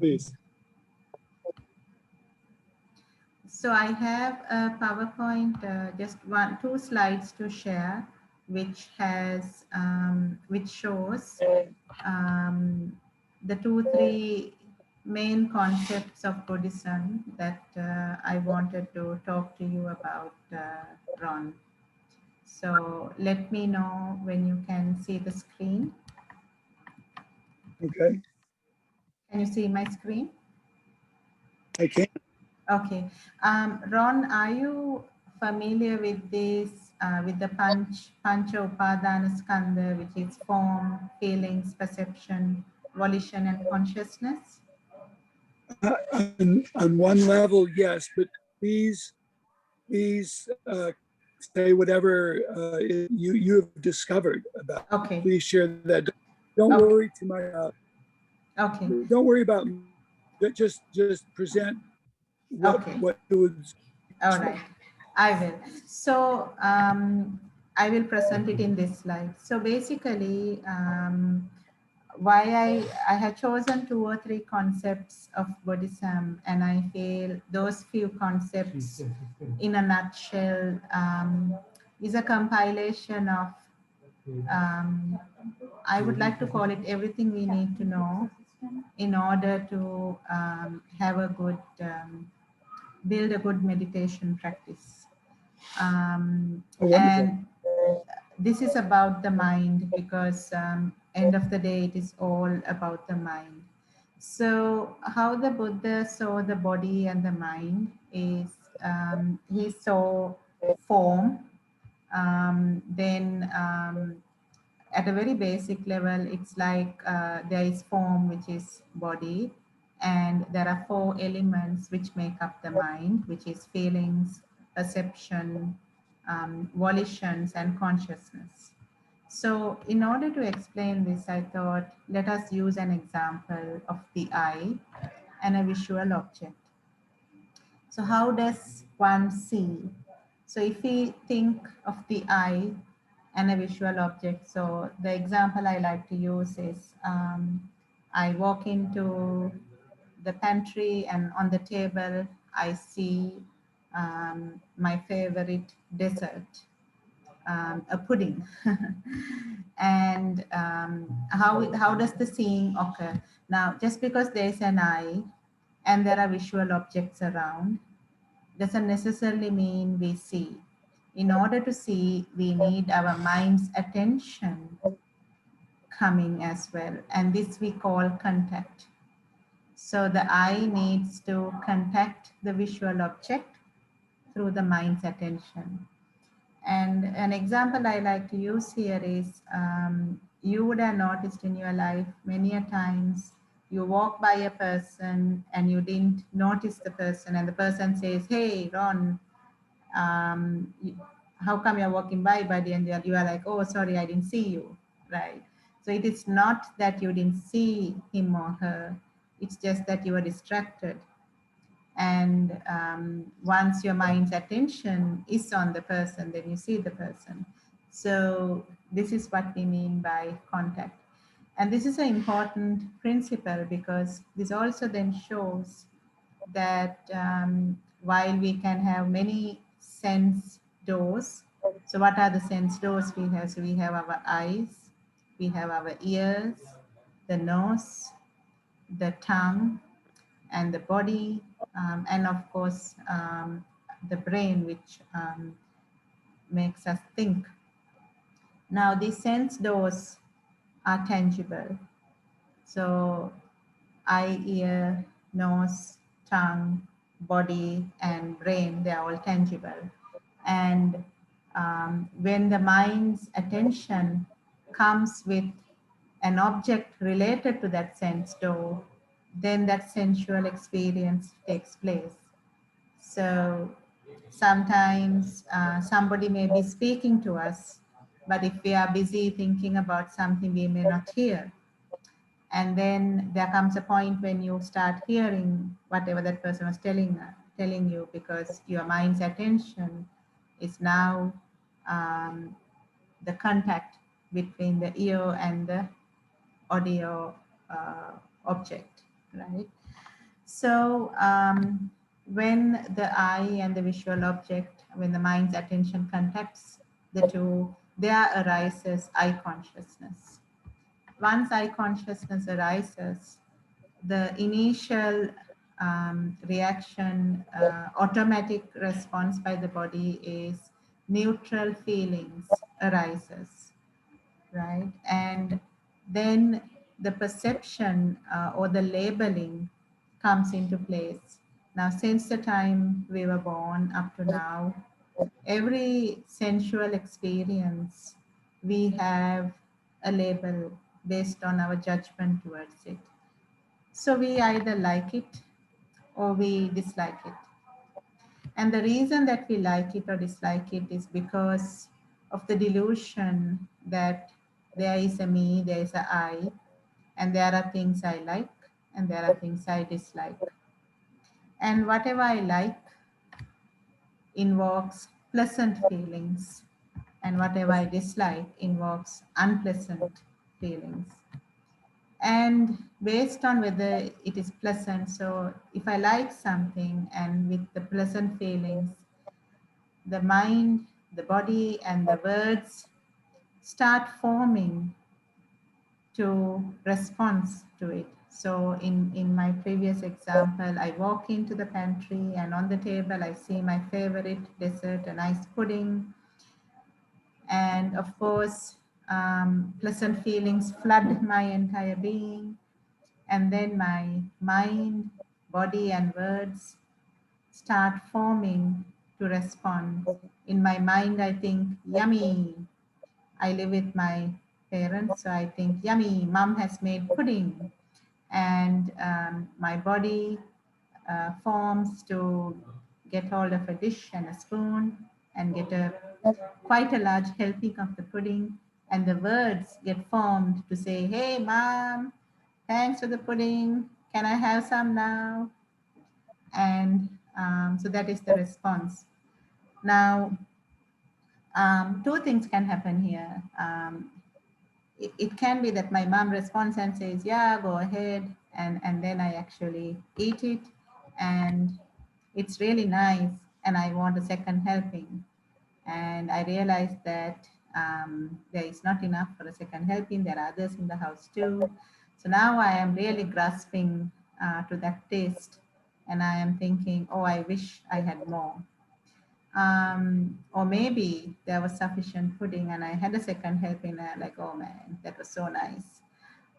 please. So I have a PowerPoint, just two slides to share, which has which shows the three main concepts of Buddhism that I wanted to talk to you about, Ron. So let me know when you can see the screen. Okay. Can you see my screen? I can. Okay. Ron, are you familiar with this, with the Pancha Upadana Skandha, which is form, feelings, perception, volition, and consciousness? On one level, yes, but please say whatever you have discovered about. Okay. Please share that. Don't Okay. worry too much. Okay. Don't worry about. Just present what it was. All right. I will. So I will present it in this slide. So basically, why I have chosen 2 or 3 concepts of Buddhism, and I feel those few concepts in a nutshell is a compilation of, I would like to call it everything we need to know in order to have a good, build a good meditation practice. And this is about the mind, because end of the day, it is all about the mind. So how the Buddha saw the body and the mind is, he saw form, then at a very basic level, it's like there is form, which is body, and there are 4 elements which make up the mind, which is feelings, perception, volitions, and consciousness. So in order to explain this, I thought, let us use an example of the eye and a visual object. So how does one see? So if we think of the eye and a visual object, so the example I like to use is, I walk into the pantry, and on the table, I see my favorite dessert, a pudding. And how does the seeing occur? Now, just because there's an eye and there are visual objects around, doesn't necessarily mean we see. In order to see, we need our mind's attention coming as well. And this we call contact. So the eye needs to contact the visual object through the mind's attention. And an example I like to use here is, you would have noticed in your life many a times you walk by a person and you didn't notice the person, and the person says, "Hey, Ron, how come you're walking by, buddy?" And you are like, "Oh, sorry, I didn't see you," right? So it is not that you didn't see him or her, it's just that you were distracted. And once your mind's attention is on the person, then you see the person. So this is what we mean by contact. And this is an important principle, because this also then shows that while we can have many sense doors, so what are the sense doors we have? So we have our eyes, we have our ears, the nose, the tongue, and the body, and of course the brain, which makes us think. Now these sense doors are tangible. So eye, ear, nose, tongue, body, and brain, they are all tangible. And when the mind's attention comes with an object related to that sense door, then that sensual experience takes place. So sometimes somebody may be speaking to us, but if we are busy thinking about something, we may not hear. And then there comes a point when you start hearing whatever that person was telling you, because your mind's attention is now the contact between the ear and the audio object, right? So when the eye and the visual object, when the mind's attention contacts the two, there arises eye consciousness. Once eye consciousness arises, the initial reaction, automatic response by the body is neutral feelings arises, right? And then the perception or the labeling comes into place. Now, since the time we were born up to now, every sensual experience, we have a label based on our judgment towards it. So we either like it or we dislike it. And the reason that we like it or dislike it is because of the delusion that there is a me, there is a I, and there are things I like and there are things I dislike. And whatever I like invokes pleasant feelings, and whatever I dislike invokes unpleasant feelings. And based on whether it is pleasant, so if I like something and with the pleasant feelings, the mind, the body, and the words start forming to response to it. So in my previous example, I walk into the pantry and on the table I see my favorite dessert, an ice pudding. And of course, pleasant feelings flood my entire being. And then my mind, body, and words start forming to respond. In my mind, I think, yummy. I live with my parents, so I think, yummy, mom has made pudding. And my body forms to get hold of a dish and a spoon and get quite a large helping of the pudding. And the words get formed to say, hey, mom, thanks for the pudding. Can I have some now? And so that is the response. Now, two things can happen here. It can be that my mom responds and says, yeah, go ahead. And then I actually eat it. And it's really nice. And I want a second helping. And I realized that there is not enough for a second helping. There are others in the house too. So now I am really grasping to that taste. And I am thinking, oh, I wish I had more. Or maybe there was sufficient pudding and I had a second helping and I'm like, oh man, that was so nice.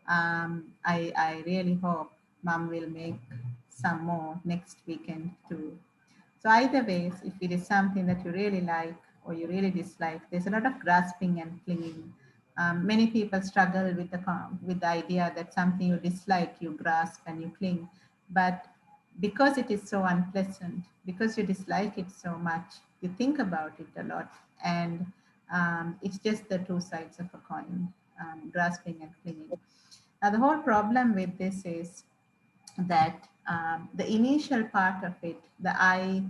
I really hope mom will make some more next weekend too. So either ways, if it is something that you really like or you really dislike, there's a lot of grasping and clinging. Many people struggle with the idea that something you dislike, you grasp and you cling. But because it is so unpleasant, because you dislike it so much, you think about it a lot. And it's just the two sides of a coin, grasping and clinging. Now, the whole problem with this is that the initial part of it, the eye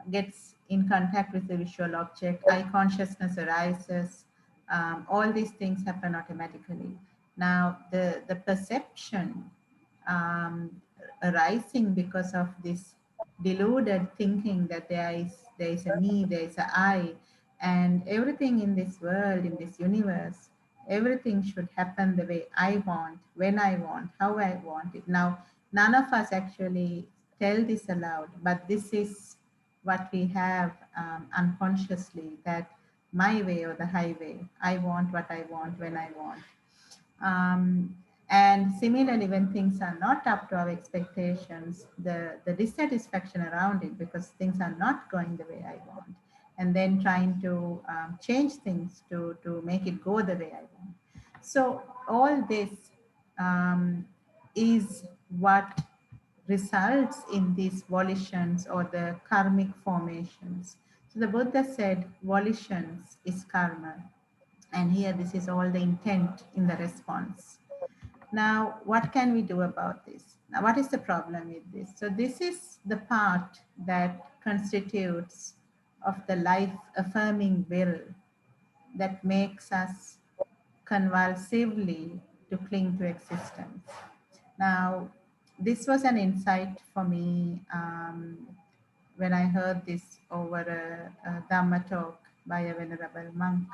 gets in contact with the visual object, eye consciousness arises, all these things happen automatically. Now, the perception um, arising because of this deluded thinking that there is a me, there is a I, and everything in this world, in this universe, everything should happen the way I want, when I want, how I want it. Now, none of us actually tell this aloud, but this is what we have unconsciously, that my way or the highway, I want what I want when I want. And similarly, when things are not up to our expectations, the dissatisfaction around it because things are not going the way I want, and then trying to change things to make it go the way I want. So all this is what results in these volitions or the karmic formations. So the Buddha said volitions is karma. And here this is all the intent in the response. Now, what can we do about this? Now, what is the problem with this? So this is the part that constitutes of the life-affirming will that makes us convulsively to cling to existence. Now, this was an insight for me when I heard this over a Dhamma talk by a venerable monk.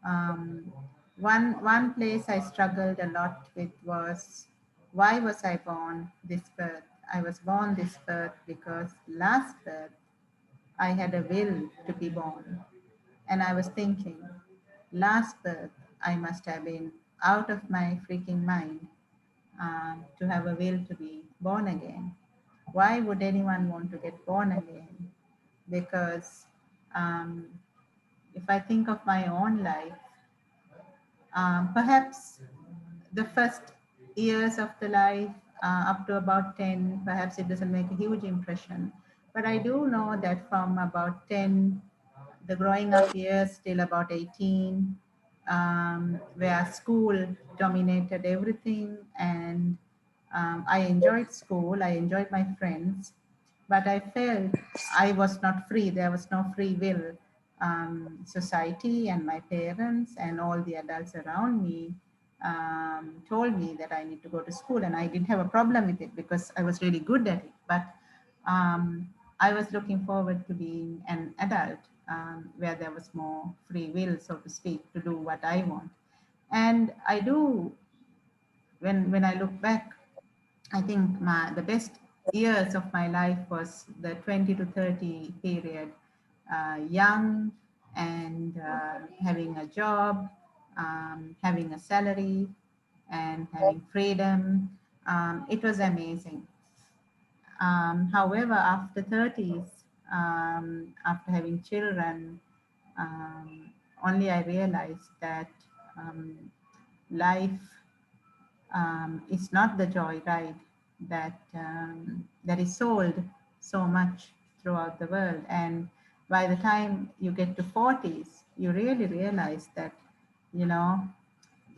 Um, one place I struggled a lot with was, why was I born this birth? I was born this birth because last birth I had a will to be born. And I was thinking, last birth I must have been out of my freaking mind to have a will to be born again. Why would anyone want to get born again? Because um, if I think of my own life, perhaps the first years of the life up to about 10, perhaps it doesn't make a huge impression. But I do know that from about 10, the growing up years till about 18, where school dominated everything, and I enjoyed school, I enjoyed my friends, but I felt I was not free. There was no free will. Society and my parents and all the adults around me told me that I need to go to school, and I didn't have a problem with it because I was really good at it. But um, I was looking forward to being an adult where there was more free will, so to speak, to do what I want. And I do, when I look back, I think the best years of my life was the 20 to 30 period, young and having a job, having a salary, and having freedom. It was amazing. However, after 30s, after having children, um, only I realized that life is not the joy ride that is sold so much throughout the world. And by the time you get to 40s, you really realize that, you know,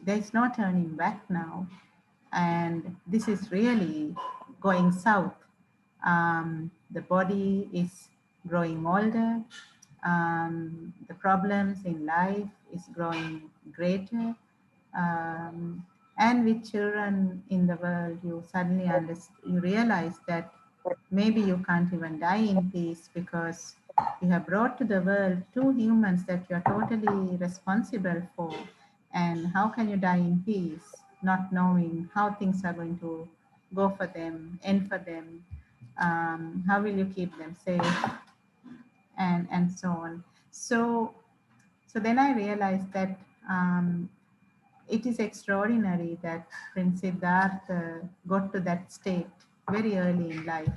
there's no turning back now. And this is really going south. The body is growing older. The problems in life is growing greater. Um, and with children in the world, you suddenly you realize that maybe you can't even die in peace because you have brought to the world two humans that you are totally responsible for. And how can you die in peace, not knowing how things are going to go for them, end for them? How will you keep them safe, and so on. So then I realized that it is extraordinary that Prince Siddhartha got to that state very early in life,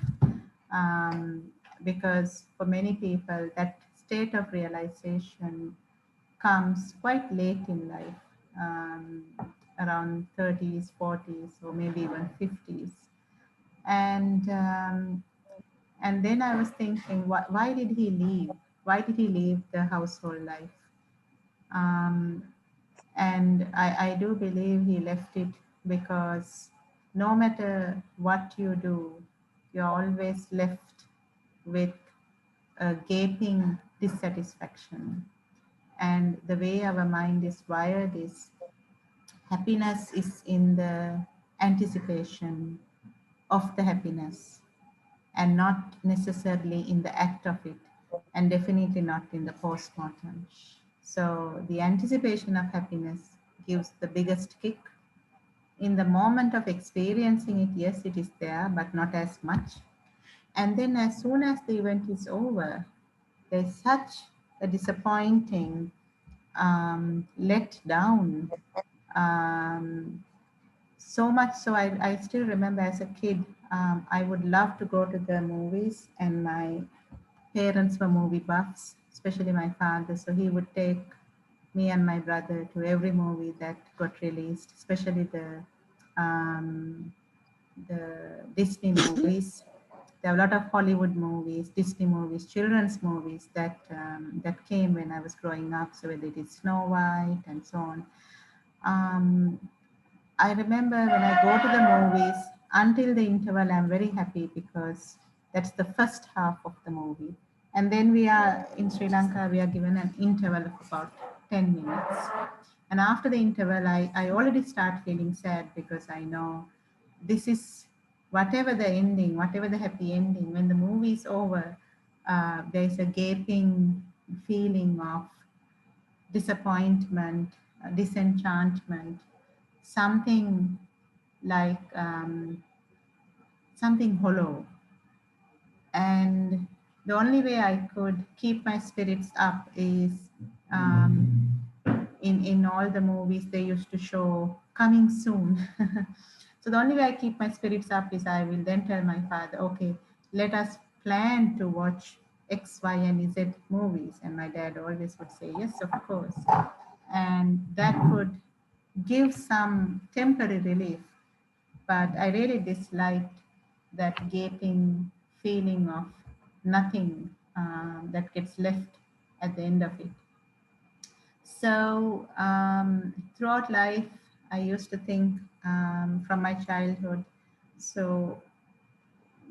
because for many people that state of realization comes quite late in life, around 30s, 40s, or maybe even 50s. And and then I was thinking, why did he leave? Why did he leave the household life? Um, and I do believe he left it because no matter what you do, you're always left with a gaping dissatisfaction. And the way our mind is wired is happiness is in the anticipation of the happiness and not necessarily in the act of it, and definitely not in the postmortem. So the anticipation of happiness gives the biggest kick. In the moment of experiencing it, yes, it is there, but not as much. And then as soon as the event is over, there's such a disappointing let down. Um, so much so I still remember as a kid, I would love to go to the movies, and my parents were movie buffs, especially my father. So he would take me and my brother to every movie that got released, especially the Disney movies. There are a lot of Hollywood movies, Disney movies, children's movies that came when I was growing up. So whether it is Snow White and so on. I remember when I go to the movies, until the interval, I'm very happy because that's the first half of the movie. And then we are in Sri Lanka, we are given an interval of about 10 minutes. And after the interval, I already start feeling sad because I know this is whatever the ending, whatever the happy ending, when the movie is over, there's a gaping feeling of disappointment, disenchantment, something like something hollow. And the only way I could keep my spirits up is in all the movies they used to show coming soon. So the only way I keep my spirits up is I will then tell my father, okay, let us plan to watch X, Y, and Z movies. And my dad always would say, yes, of course. And that could give some temporary relief. But I really disliked that gaping feeling of nothing that gets left at the end of it. So throughout life, I used to think from my childhood, so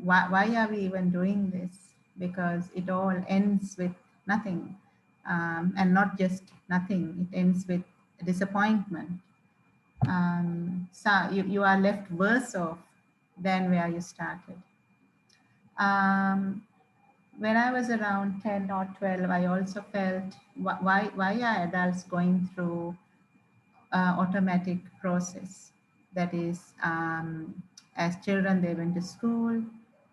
why are we even doing this? Because it all ends with nothing. And not just nothing, it ends with disappointment. So you are left worse off than where you started. When I was around 10 or 12, I also felt why are adults going through automatic process? That is, as children, they went to school,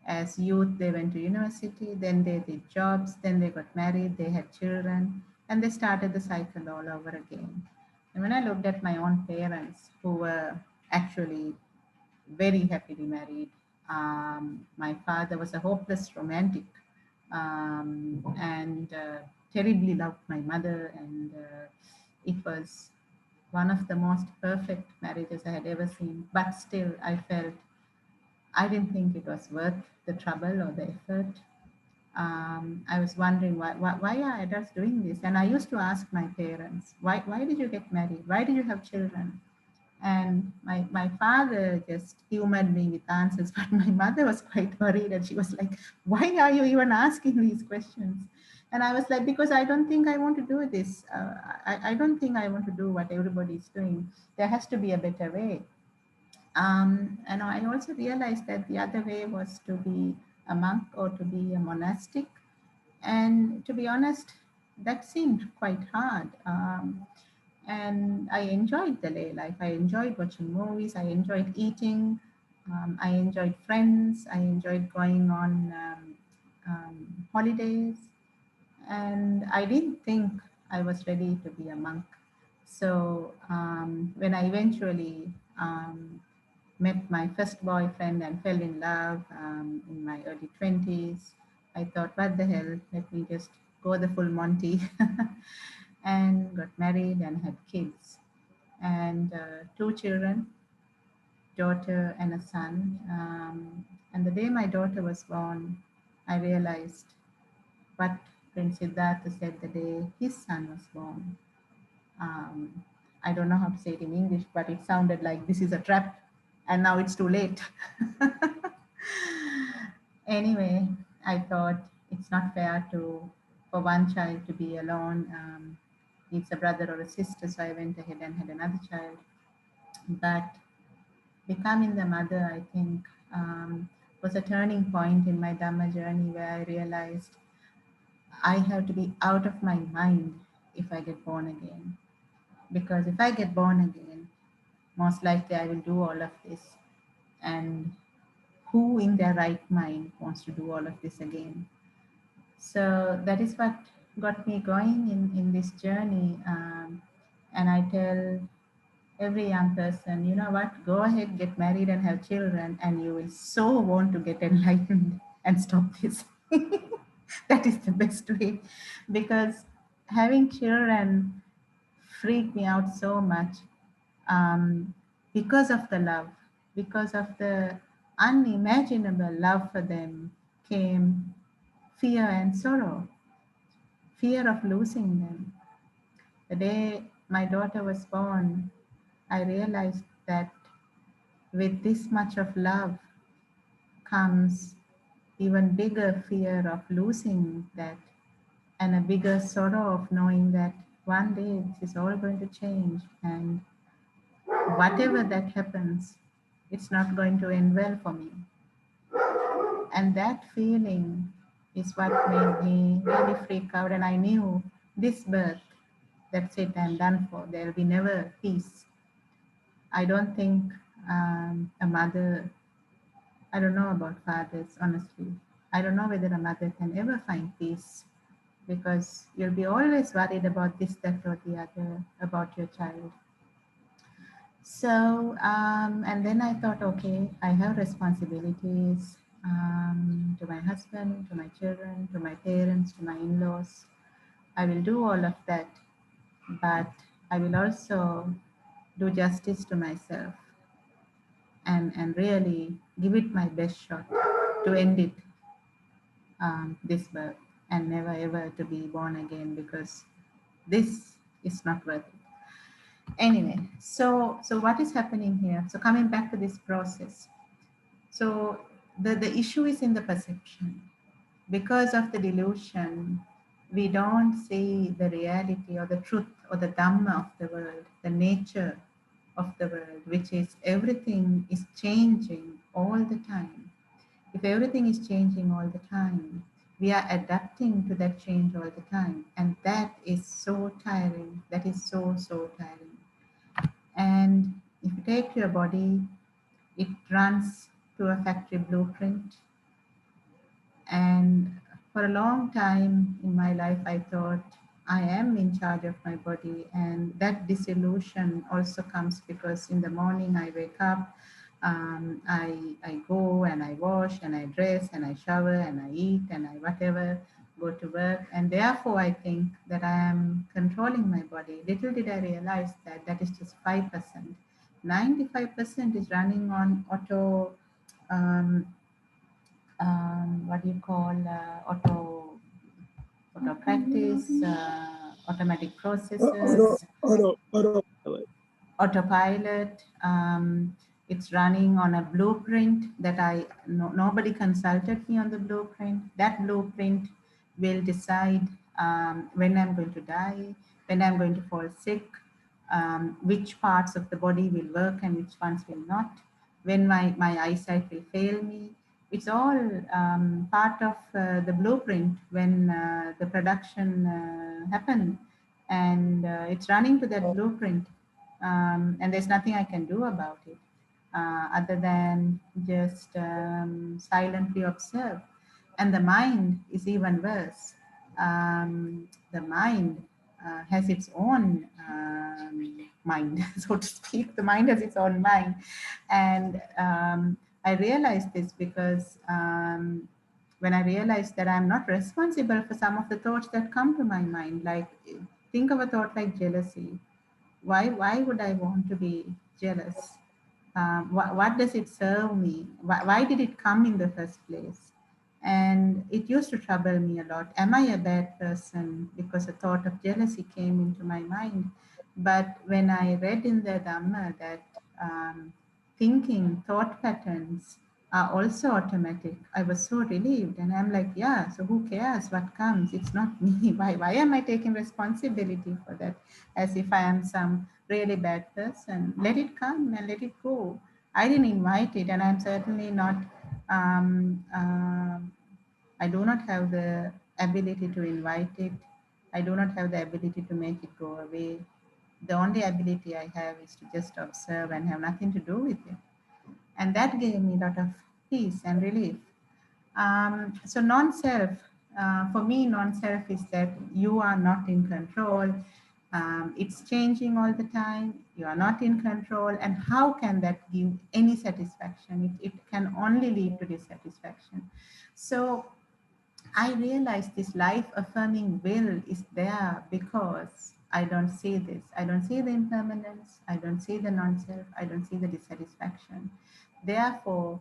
as youth, they went to university, then they did jobs, then they got married, they had children, and they started the cycle all over again. And when I looked at my own parents, who were actually very happily married. My father was a hopeless romantic and terribly loved my mother, and it was one of the most perfect marriages I had ever seen. But still, I didn't think it was worth the trouble or the effort. I was wondering why are adults doing this? And I used to ask my parents, why did you get married? Why did you have children? And my father just humored me with answers, but my mother was quite worried and she was like, why are you even asking these questions? And I was like, because I don't think I want to do this. I don't think I want to do what everybody is doing. There has to be a better way. And I also realized that the other way was to be a monk or to be a monastic. And to be honest, that seemed quite hard. And I enjoyed the lay life. I enjoyed watching movies. I enjoyed eating. I enjoyed friends. I enjoyed going on holidays. And I didn't think I was ready to be a monk. So when I eventually met my first boyfriend and fell in love in my early 20s, I thought, what the hell, let me just go the full Monty and got married and had kids and two children, daughter and a son. And the day my daughter was born, I realized what Prince Siddhartha said the day his son was born. Um, I don't know how to say it in English, but it sounded like this is a trap and now it's too late. Anyway, I thought it's not fair for one child to be alone. Needs a brother or a sister, so I went ahead and had another child. But becoming the mother, I think, was a turning point in my Dhamma journey where I realized I have to be out of my mind if I get born again. Because if I get born again, most likely I will do all of this. And who in their right mind wants to do all of this again? So that is what got me going in this journey. And I tell every young person, you know what, go ahead, get married and have children, and you will so want to get enlightened and stop this. That is the best way, because having children freaked me out so much because of the love, because of the unimaginable love for them came fear and sorrow, fear of losing them. The day my daughter was born, I realized that with this much of love comes even bigger fear of losing that, and a bigger sorrow of knowing that one day this is all going to change, and whatever that happens, it's not going to end well for me. And that feeling is what made me really freak out. And I knew this birth, that's it, I'm done for. There will be never peace. I don't think a mother, I don't know about fathers, honestly. I don't know whether a mother can ever find peace, because you'll be always worried about this, that, or the other about your child. So, and then I thought, okay, I have responsibilities to my husband, to my children, to my parents, to my in-laws. I will do all of that, but I will also do justice to myself and really give it my best shot to end it, this birth, and never ever to be born again, because this is not worth it. Anyway, so what is happening here? So coming back to this process. So the issue is in the perception. Because of the delusion, we don't see the reality or the truth or the Dhamma of the world, the nature of the world, which is everything is changing all the time. If everything is changing all the time, we are adapting to that change all the time. And that is so tiring. That is so, so tiring. And if you take your body, it runs to a factory blueprint. And for a long time in my life, I thought I am in charge of my body. And that disillusion also comes because in the morning I wake up, I go and I wash and I dress and I shower and I eat and I whatever, go to work. And therefore I think that I am controlling my body. Little did I realize that that is just 5%. 95% is running on um, what do you call auto practice, automatic processes, Autopilot. autopilot. It's running on a blueprint that nobody consulted me on the blueprint. That blueprint will decide when I'm going to die, when I'm going to fall sick, which parts of the body will work and which ones will not, when my eyesight will fail me. It's all part of the blueprint when the production happened, and it's running to that blueprint. And there's nothing I can do about it other than just silently observe. And the mind is even worse. The mind has its own mind, so to speak. The mind has its own mind. And I realized this because when I realized that I'm not responsible for some of the thoughts that come to my mind, like think of a thought like jealousy. Why would I want to be jealous? What does it serve me? Why did it come in the first place? And it used to trouble me a lot. Am I a bad person? Because a thought of jealousy came into my mind. But when I read in the Dhamma that thinking, thought patterns are also automatic, I was so relieved. And I'm like, yeah, so who cares what comes? It's not me. Why am I taking responsibility for that? As if I am some really bad person. Let it come and let it go. I didn't invite it, and I'm certainly not, I do not have the ability to invite it. I do not have the ability to make it go away. The only ability I have is to just observe and have nothing to do with it. And that gave me a lot of peace and relief. So non-self, for me, non-self is that you are not in control. It's changing all the time. You are not in control. And how can that give any satisfaction? It can only lead to dissatisfaction. So I realize this life-affirming will is there because I don't see this. I don't see the impermanence. I don't see the non-self. I don't see the dissatisfaction. Therefore,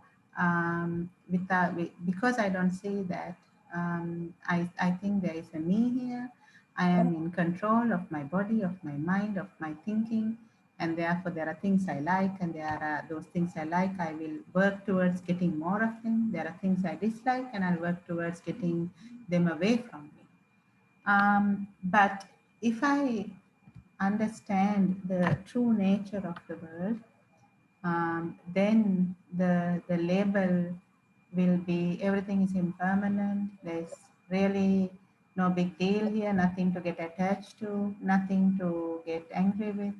because I don't see that, I think there is a me here. I am in control of my body, of my mind, of my thinking, and therefore there are things I like, and there are those things I like, I will work towards getting more of them. There are things I dislike, and I'll work towards getting them away from me. But if I understand the true nature of the world, then the label will be, everything is impermanent. There's really no big deal here, nothing to get attached to, nothing to get angry with.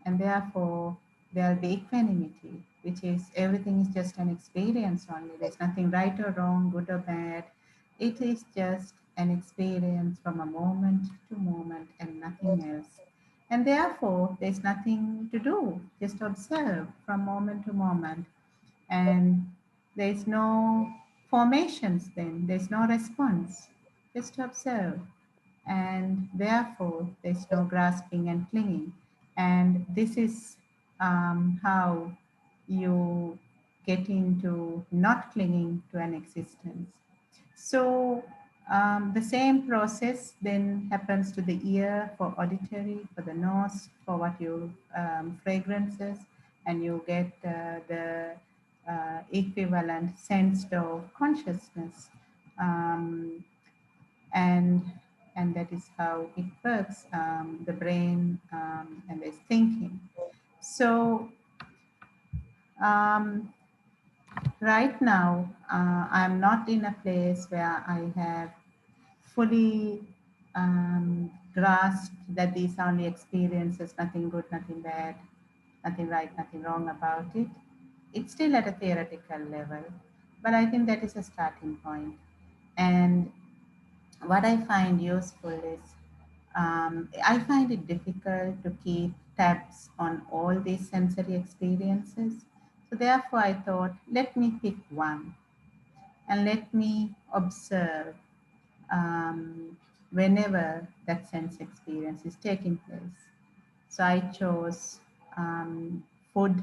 And therefore, there'll be equanimity, which is everything is just an experience only. There's nothing right or wrong, good or bad. It is just an experience from a moment to moment and nothing else. And therefore, there's nothing to do, just observe from moment to moment. And there's no formations then, there's no response, just observe. And therefore, there's no grasping and clinging. And this is how you get into not clinging to an existence. So the same process then happens to the ear for auditory, for the nose, for what you fragrances, and you get the equivalent sense of consciousness. Um, and and that is how it works, the brain, and there's thinking. So um, right now, I'm not in a place where I have fully grasped that these are only experiences, nothing good, nothing bad, nothing right, nothing wrong about it. It's still at a theoretical level, but I think that is a starting point. And what I find useful is I find it difficult to keep tabs on all these sensory experiences. So therefore, I thought, let me pick one and let me observe whenever that sense experience is taking place. So I chose food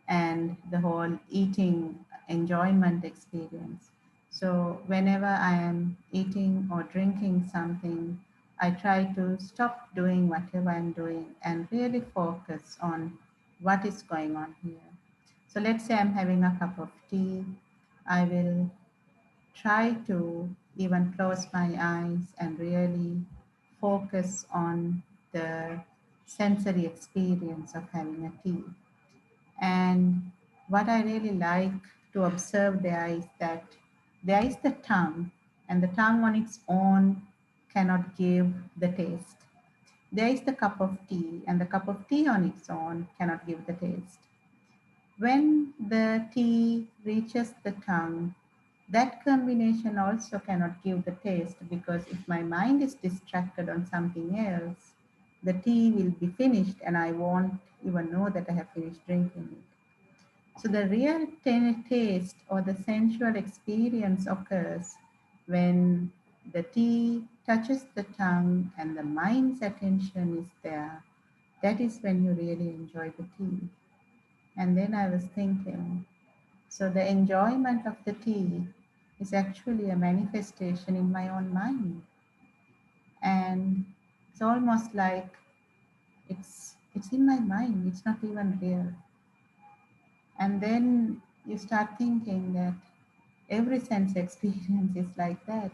and the whole eating enjoyment experience. So whenever I am eating or drinking something, I try to stop doing whatever I'm doing and really focus on what is going on here. So let's say I'm having a cup of tea. I will try to even close my eyes and really focus on the sensory experience of having a tea. And what I really like to observe there is that there is the tongue, and the tongue on its own cannot give the taste. There is the cup of tea, and the cup of tea on its own cannot give the taste. When the tea reaches the tongue, that combination also cannot give the taste, because if my mind is distracted on something else, the tea will be finished and I won't even know that I have finished drinking it. So the real taste or the sensual experience occurs when the tea touches the tongue and the mind's attention is there. That is when you really enjoy the tea. And then I was thinking, so the enjoyment of the tea is actually a manifestation in my own mind. And it's almost like it's in my mind, it's not even real. And then you start thinking that every sense experience is like that.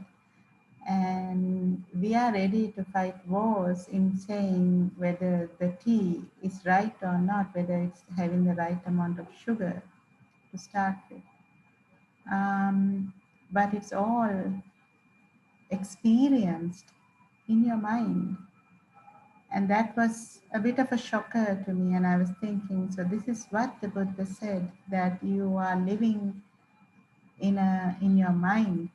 And we are ready to fight wars in saying whether the tea is right or not, whether it's having the right amount of sugar to start with. But it's all experienced in your mind. And that was a bit of a shocker to me. And I was thinking, so this is what the Buddha said, that you are living in your mind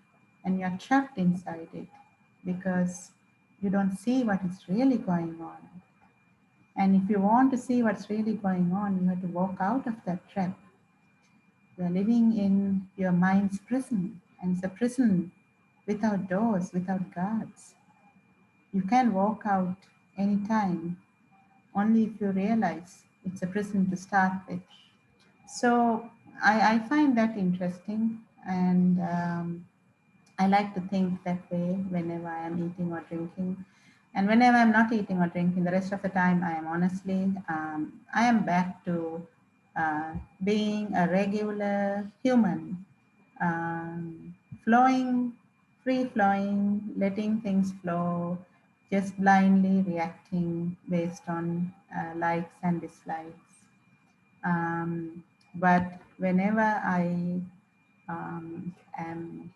and you're trapped inside it because you don't see what is really going on. And if you want to see what's really going on, you have to walk out of that trap. You're living in your mind's prison, and it's a prison without doors, without guards. You can walk out anytime, only if you realize it's a prison to start with. So I find that interesting, and I like to think that way whenever I am eating or drinking. And whenever I'm not eating or drinking, the rest of the time, I am honestly, I am back to being a regular human, flowing, free flowing, letting things flow, just blindly reacting based on likes and dislikes. But whenever I am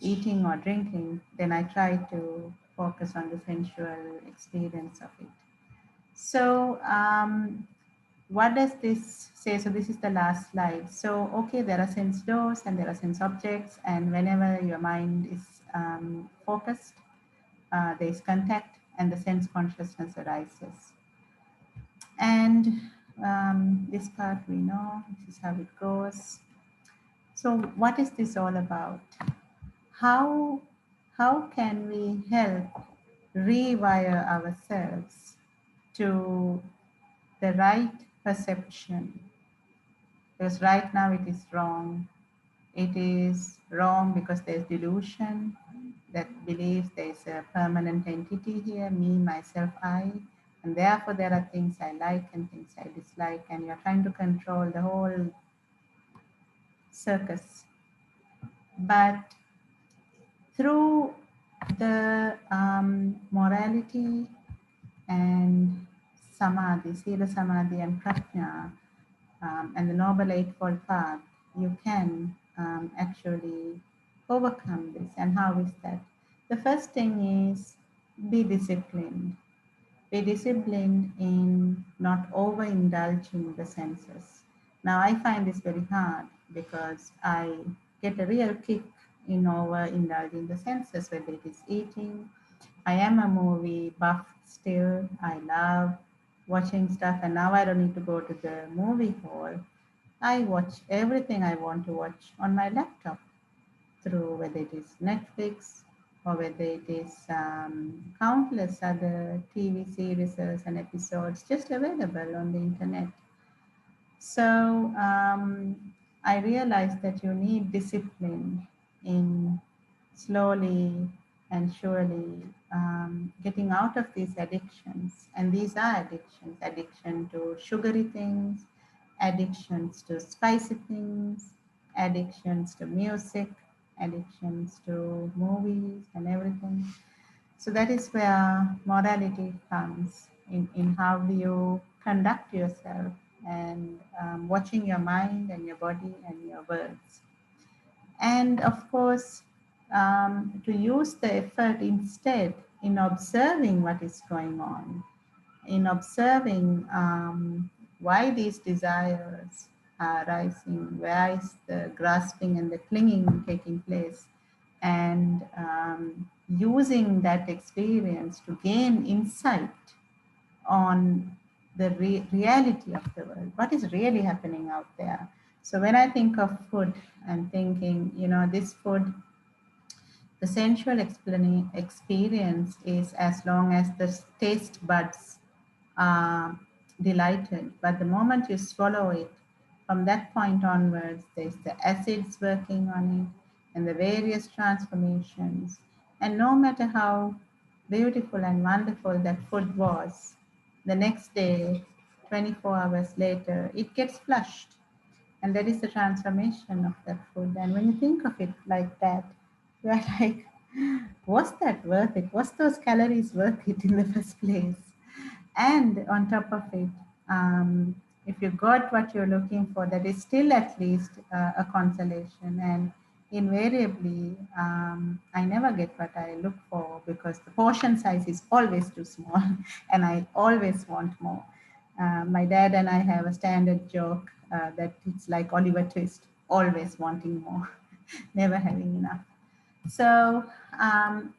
eating or drinking, then I try to focus on the sensual experience of it. So, what does this say? So, this is the last slide. So, okay, there are sense doors and there are sense objects, and whenever your mind is focused, there is contact and the sense consciousness arises. And this part we know, this is how it goes. So, what is this all about? How, how can we help rewire ourselves to the right perception? Because right now it is wrong. It is wrong because there's delusion that believes there's a permanent entity here, me, myself, I, and therefore there are things I like and things I dislike, and you're trying to control the whole circus. But through the morality and samadhi, sila samadhi and prajna, and the Noble Eightfold Path, you can actually overcome this. And how is that? The first thing is be disciplined. Be disciplined in not overindulging the senses. Now, I find this very hard because I get a real kick in overindulging the senses, whether it is eating. I am a movie buff still. I love watching stuff, and now I don't need to go to the movie hall. I watch everything I want to watch on my laptop through whether it is Netflix or whether it is countless other TV series and episodes just available on the internet. So I realized that you need discipline in slowly and surely getting out of these addictions. And these are addictions: addiction to sugary things, addictions to spicy things, addictions to music, addictions to movies and everything. So that is where morality comes in how you conduct yourself and watching your mind and your body and your words. And of course, to use the effort instead in observing what is going on, in observing why these desires are rising, where is the grasping and the clinging taking place, and using that experience to gain insight on the reality of the world, what is really happening out there. So when I think of food, I'm thinking, this food, the sensual experience is as long as the taste buds are delighted. But the moment you swallow it, from that point onwards, there's the acids working on it and the various transformations. And no matter how beautiful and wonderful that food was, the next day, 24 hours later, it gets flushed. And that is the transformation of that food. And when you think of it like that, you're like, was that worth it? Was those calories worth it in the first place? And on top of it, if you got what you're looking for, that is still at least a consolation. And invariably, I never get what I look for because the portion size is always too small and I always want more. My dad and I have a standard joke that it's like Oliver Twist, always wanting more, never having enough. So,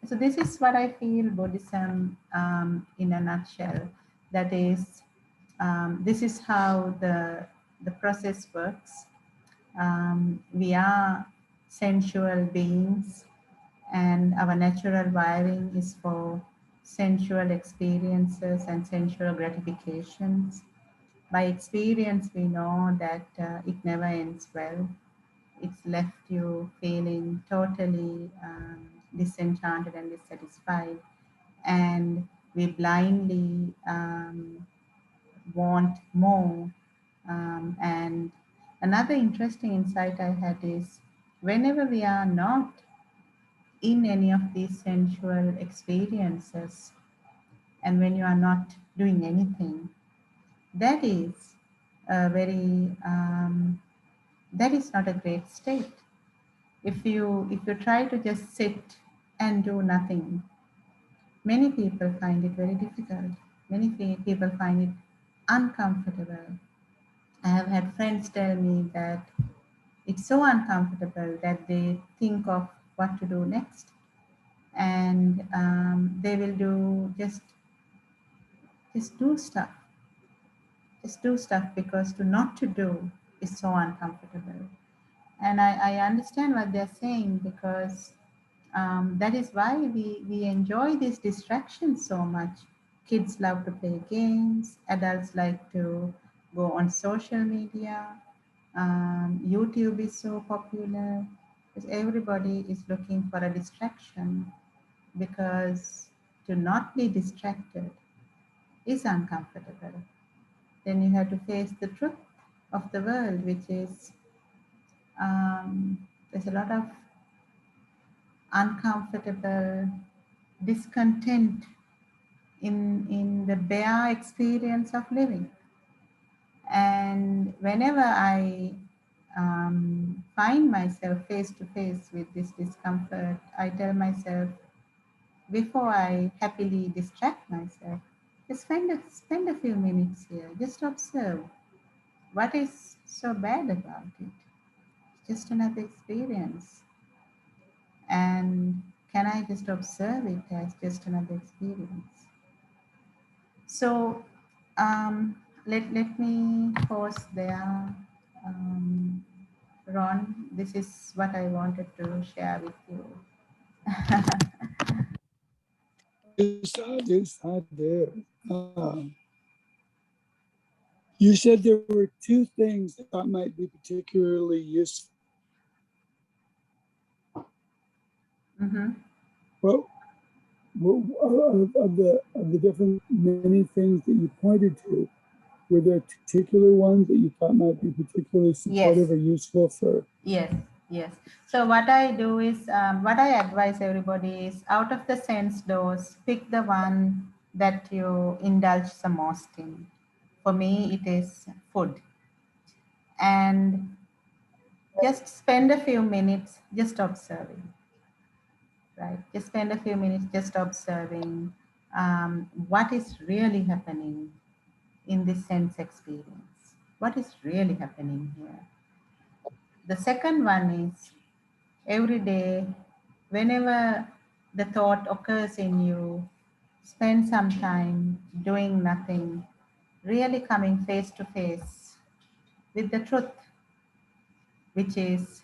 so this is what I feel Buddhism in a nutshell. That is, this is how the process works. We are sensual beings, and our natural wiring is for sensual experiences and sensual gratifications. By experience, we know that it never ends well. It's left you feeling totally disenchanted and dissatisfied. And we blindly want more. And another interesting insight I had is whenever we are not in any of these sensual experiences, and when you are not doing anything, that is a very that is not a great state. If you try to just sit and do nothing, many people find it very difficult. Many people find it uncomfortable. I have had friends tell me that it's so uncomfortable that they think of what to do next, and they will do just do stuff, just do stuff, because to not to do is so uncomfortable. And I understand what they're saying, because that is why we enjoy these distractions so much. Kids love to play games, adults like to go on social media. YouTube is so popular because everybody is looking for a distraction, because to not be distracted is uncomfortable. Then you have to face the truth of the world, which is there's a lot of uncomfortable discontent in the bare experience of living. And whenever I find myself face to face with this discomfort, I tell myself, before I happily distract myself, just spend a few minutes here, just observe what is so bad about it. It's just another experience. And can I just observe it as just another experience? So let me pause there. Ron, this is what I wanted to share with you. Yes, I did. You said there were two things that might be particularly useful. Mm-hmm. Well, of the different many things that you pointed to, were there particular ones that you thought might be particularly supportive Yes. or useful for? Yes, yes. So what I do is, what I advise everybody is, out of the sense doors, pick the one that you indulge the most in. For me, it is food. And just spend a few minutes just observing, right? Just spend a few minutes just observing what is really happening in this sense experience. What is really happening here? The second one is, every day, whenever the thought occurs in you, spend some time doing nothing, really coming face to face with the truth, which is,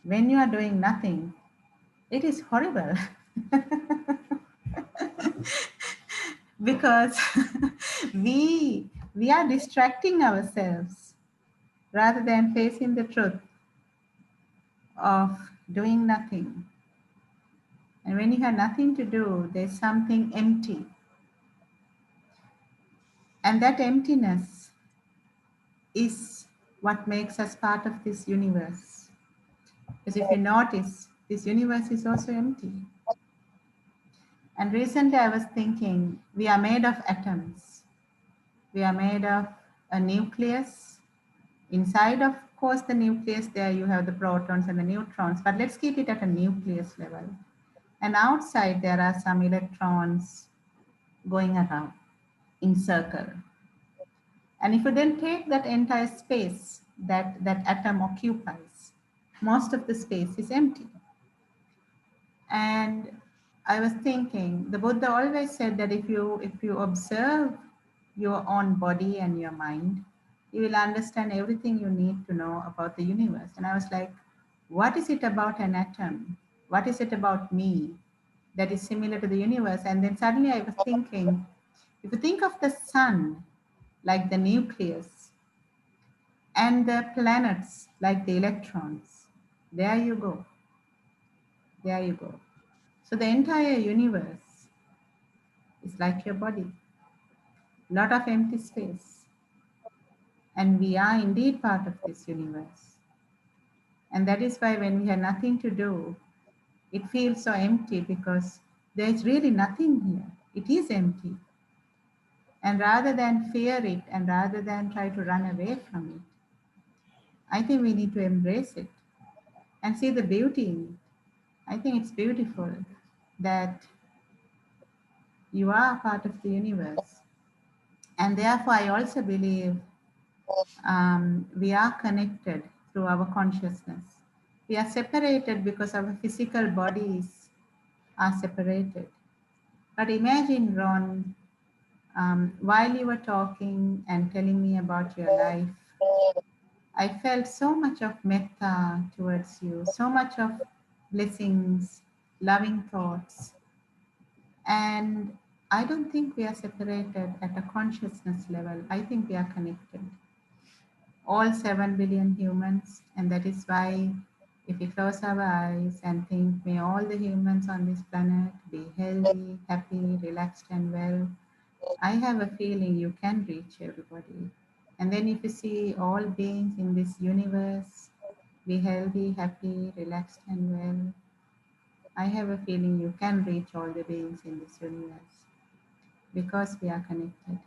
when you are doing nothing, it is horrible. Because we are distracting ourselves rather than facing the truth of doing nothing. And when you have nothing to do, there's something empty. And that emptiness is what makes us part of this universe. Because if you notice, this universe is also empty. And recently I was thinking, we are made of atoms. We are made of a nucleus. Inside, of course, the nucleus, there you have the protons and the neutrons, but let's keep it at a nucleus level. And outside, there are some electrons going around in circle. And if you then take that entire space that atom occupies, most of the space is empty. And I was thinking, the Buddha always said that if you observe your own body and your mind, you will understand everything you need to know about the universe. And I was like, what is it about an atom? What is it about me that is similar to the universe? And then suddenly I was thinking, if you think of the sun like the nucleus, and the planets like the electrons, there you go. There you go. So the entire universe is like your body, lot of empty space. And we are indeed part of this universe. And that is why when we have nothing to do, it feels so empty, because there's really nothing here. It is empty. And rather than fear it and rather than try to run away from it, I think we need to embrace it. and see the beauty in it. I think it's beautiful that you are a part of the universe. And therefore, I also believe we are connected through our consciousness. We are separated because our physical bodies are separated. But imagine, Ron, while you were talking and telling me about your life, I felt so much of metta towards you, so much of blessings, loving thoughts. And I don't think we are separated at a consciousness level. I think we are connected. All 7 billion humans. And that is why, if we close our eyes and think, may all the humans on this planet be healthy, happy, relaxed, and well, I have a feeling you can reach everybody. And then if you see all beings in this universe be healthy, happy, relaxed, and well, I have a feeling you can reach all the beings in this universe because we are connected.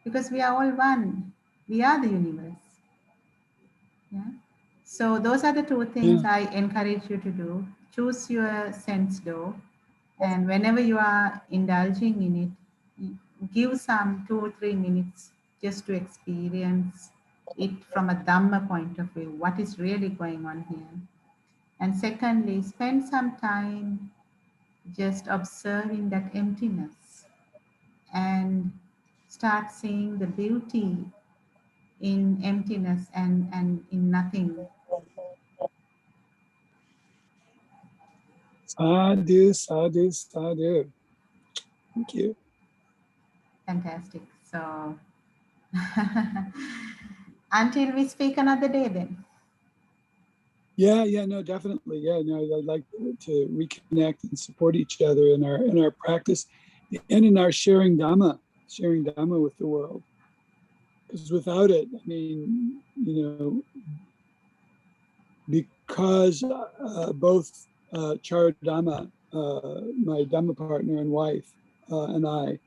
Because we are all one. We are the universe. Yeah. So those are the two things Yeah. I encourage you to do. Choose your sense door, and whenever you are indulging in it, give some 2 or 3 minutes just to experience it from a Dhamma point of view. What is really going on here? And secondly, spend some time just observing that emptiness and start seeing the beauty in emptiness and in nothing. Sadhu, sadhu, sadhu. Thank you. Fantastic. So until we speak another day then. Yeah, no, definitely. Yeah, no, I'd like to reconnect and support each other in our practice and in our sharing Dhamma with the world. Because without it, I mean, because both Charadhamma, my Dhamma partner and wife, and I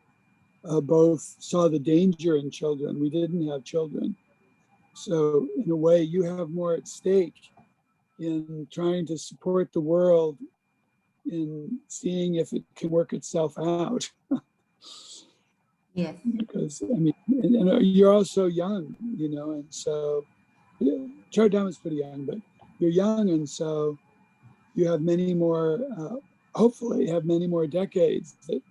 both saw the danger in children. We didn't have children. So in a way, you have more at stake in trying to support the world in seeing if it can work itself out. Yes. Because I mean, and you're also young, and so Charadhamma is pretty young, but you're young, and so you have many more. Hopefully, have many more decades that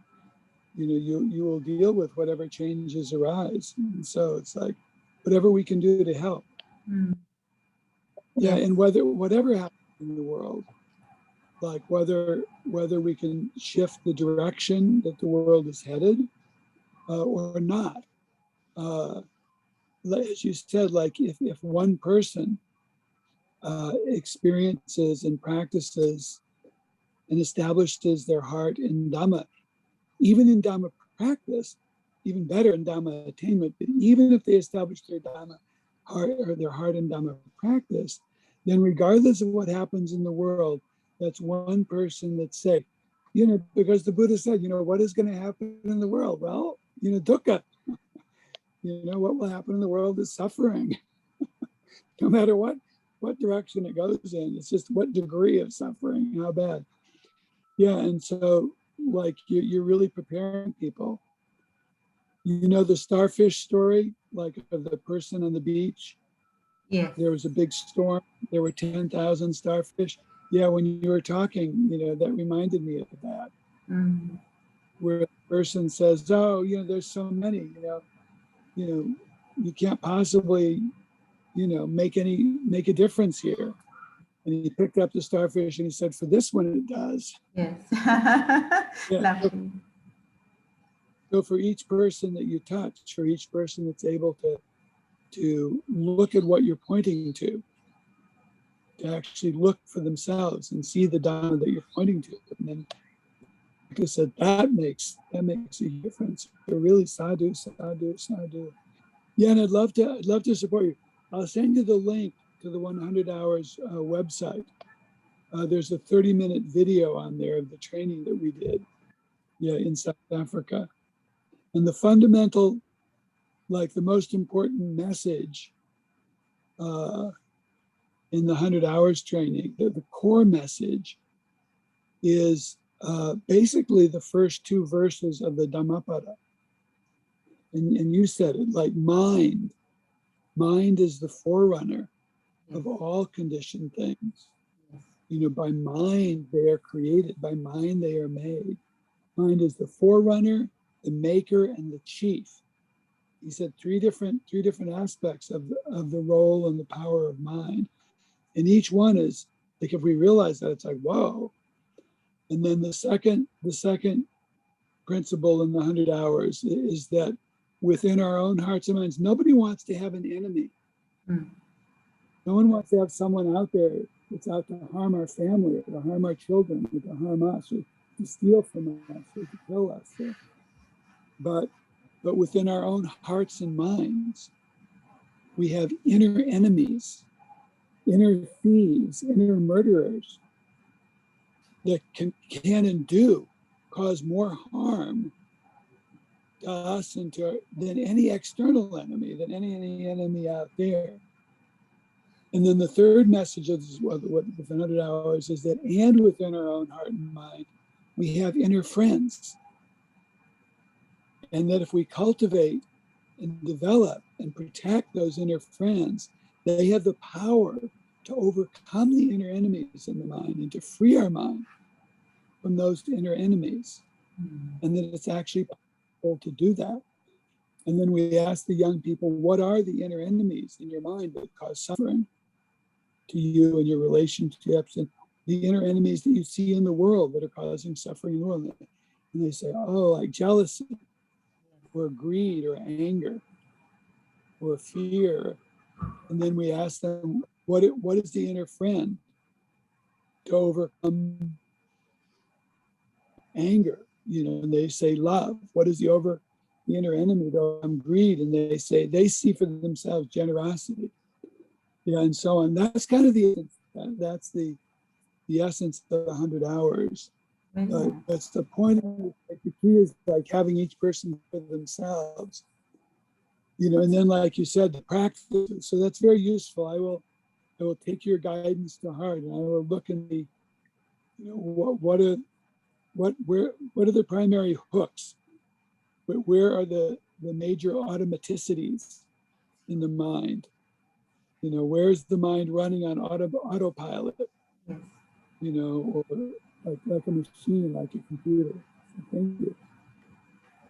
you will deal with whatever changes arise. And so it's like whatever we can do to help. Mm. Yeah, Yes. and whatever happens in the world, like whether we can shift the direction that the world is headed or not. As you said, like if one person experiences and practices and establishes their heart in Dhamma, even in Dhamma practice, even better in Dhamma attainment, but even if they establish their Dhamma heart or their heart in Dhamma practice, then regardless of what happens in the world, that's one person that's safe. Because the Buddha said, what is going to happen in the world? Well, dukkha. What will happen in the world is suffering, no matter what direction it goes in. It's just what degree of suffering, how bad. Yeah, and so like you're really preparing people. The starfish story, like of the person on the beach. Yes. There was a big storm. There were 10,000 starfish. Yeah, when you were talking, that reminded me of that. Mm. Where the person says, "Oh, there's so many. You can't possibly, make a difference here." And he picked up the starfish and he said, "For this one, it does." Yes. Yeah. Lovely. So for each person that you touch, for each person that's able to look at what you're pointing to actually look for themselves and see the Dhamma that you're pointing to. And then, like I said, that makes a difference. So really, sadhu, sadhu, sadhu. Yeah, and I'd love to support you. I'll send you the link to the 100 Hours website. There's a 30-minute video on there of the training that we did, in South Africa. And the fundamental, like the most important message in the 100 Hours training, the core message is basically the first two verses of the Dhammapada. And you said it, like mind. Mind is the forerunner of all conditioned things. You know, by mind they are created, by mind they are made. Mind is the forerunner, the maker, and the chief. He said three different aspects of the role and the power of mind. And each one is like, if we realize that, it's like, whoa. And then the second principle in the 100 Hours is that within our own hearts and minds, nobody wants to have an enemy. No one wants to have someone out there that's out to harm our family, or to harm our children, or to harm us, or to steal from us, or to kill us. But within our own hearts and minds, we have inner enemies, inner thieves, inner murderers that can and do cause more harm to us and than any external enemy, than any enemy out there. And then the third message of what with 100 Hours is that, and within our own heart and mind, we have inner friends. And that if we cultivate and develop and protect those inner friends, they have the power to overcome the inner enemies in the mind and to free our mind from those inner enemies. And that it's actually possible to do that. And then we ask the young people, what are the inner enemies in your mind that cause suffering to you and your relationships, and the inner enemies that you see in the world that are causing suffering in the world? And they say, oh, like jealousy, or greed, or anger, or fear. And then we ask them, what is the inner friend to overcome anger? You know, and they say love. What is the inner enemy to overcome greed? And they say they see for themselves generosity. Yeah, and so on. That's kind of that's the essence of the 100 Hours. That's the point. The key is like having each person for themselves. You know, and then like you said, the practice. So that's very useful. I will take your guidance to heart, and I will look in the, you know, what are the primary hooks? Where are the major automaticities in the mind? You know, where's the mind running on autopilot? You know, or like a machine, like a computer. So thank you.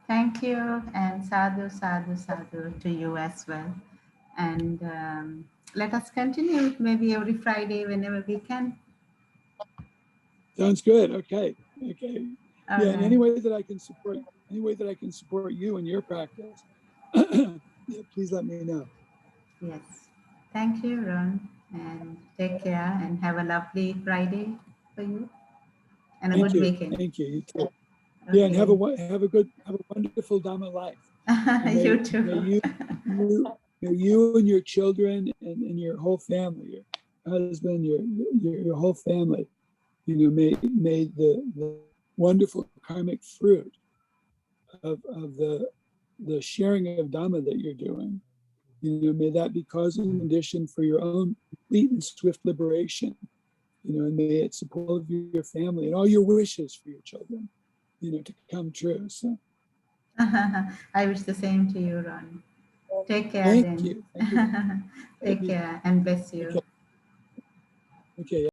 Thank you, and sadhu, sadhu, sadhu to you as well. And let us continue maybe every Friday whenever we can. Sounds good. Okay. Yeah, All and right. any way that I can support you in your practice, yeah, please let me know. Yes. Thank you, Ron, and take care and have a lovely Friday for you and a Thank good you. weekend. Thank you. You too. Okay. Yeah, and have a wonderful Dhamma life. You too. May you and your children and your whole family, your husband, your whole family, you know, may the wonderful karmic fruit of the sharing of Dhamma that you're doing, you know, may that be causing a condition for your own complete and swift liberation, you know, and may it support your family and all your wishes for your children, you know, to come true. So I wish the same to you, Ron. Take care thank then. you. Thank you. Take care and bless you. Okay.